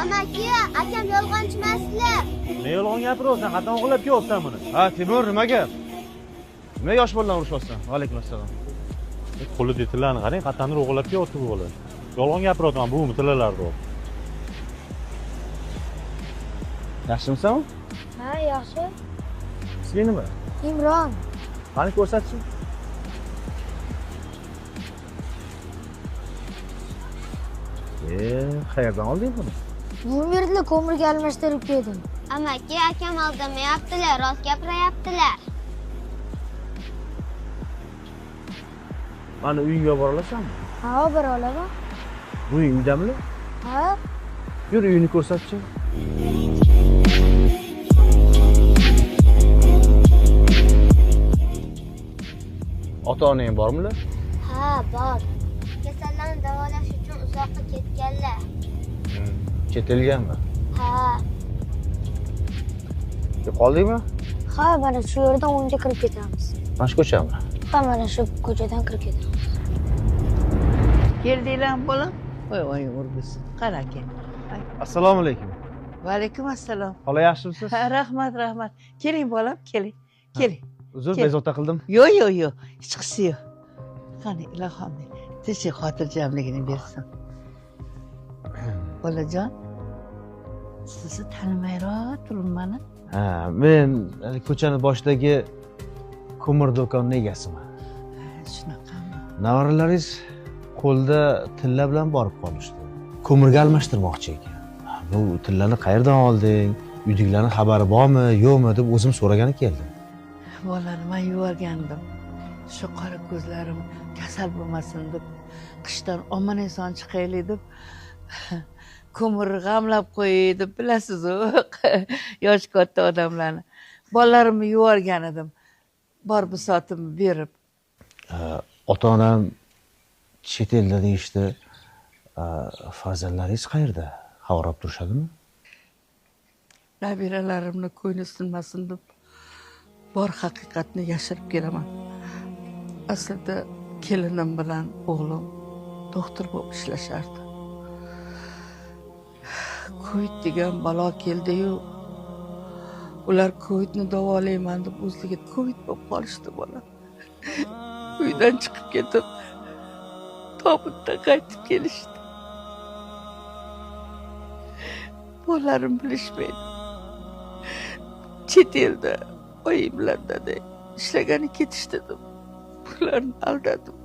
Amaki, akam yolg'onchi emaslar. Ne yolg'on gapiryapsan? Qatdan o'g'irlab kelyapsan buni? Ha, Timur, nima gap? Nima yosh boladan urushyapsan? Va alaykum assalom. Qo'li detillarni qarang, qattandir o'g'irlab kelyapti bu bola. Yolg'on gapiryapman, bu mitilalardi. Yaxshimisan? Ha, yaxshi. Sizga nima? Imron. Qani ko'rsatchi. Qayerdan olding buni? Bu yerda ko'mirga almashtirib keldim. Amaki, akam aldamayaptilar, rost gapirayaptilar. Mana uyingga bora olasanmi? Ha, bora olaman. Bu uydami? Ha? Yur, uyini ko'rsatchi. Ota-onang bormilar? Ha, bor. Kasallarni davolash uchun uzoqqa ketganlar. Chet elganmi? Ha. Qoldingmi? Ha, mana shu yerdan o'ngga kirib ketamiz. Mana shu ko'chami? Ha, mana shu ko'chadan kirib ketamiz. Keldinglarmi bolam? Voy, urg'usin. Qara aka. Assalomu alaykum. Va alaykum assalom. Xola, yaxshimisiz? Ha, rahmat. Keling bolam, keling. Keling. Uzr, bezovta qildim. Yo'q. Hech qisi yo'q. Qani, ilohim, tinchlik xotirjamligini bersin. Bolajon, sizni tanimayroq turibman. Ha, men ko'chani boshidagi ko'mir do'konining egasiman. Shunaqami? Navaralaringiz qo'lda tilla bilan borib qolishdi. Ko'mirga almashtirmoqchi ekan. Bu tillarni qayerdan olding? Uydagilarning xabari bormi, yo'qmi deb o'zim so'ragani keldim. Bolalar, men yuborgandim. Shu qora ko'zlarim kasal bo'lmasin deb, qishdan omon eson chiqaylik deb ko'mir g'amlab qo'yay deb, bilasiz-ku, yosh katta odamlarni. Bolalarimni yuborgan edim. Bor bisotimni berib. Ota-onam chet elda deyishdi. Farzandlaringiz qayerda? Xabar olib turishadimi? Nabiralarimni ko'ngli sinmasin deb bor haqiqatni yashirib kelaman. Aslida kelinim bilan o'g'lim doktor bo'lib ishlashardi. Covid degan balo keldi-yu, ular Covidni davolayman deb o'zligi Covid bo'lib qolishdi bola. Uydan chiqib ketib, tobutda qaytib kelishdi. Bolalarim bilishmaydi. Chet elda oyim bilan dadam ishlagani ketishdi deb, ularni aldadim.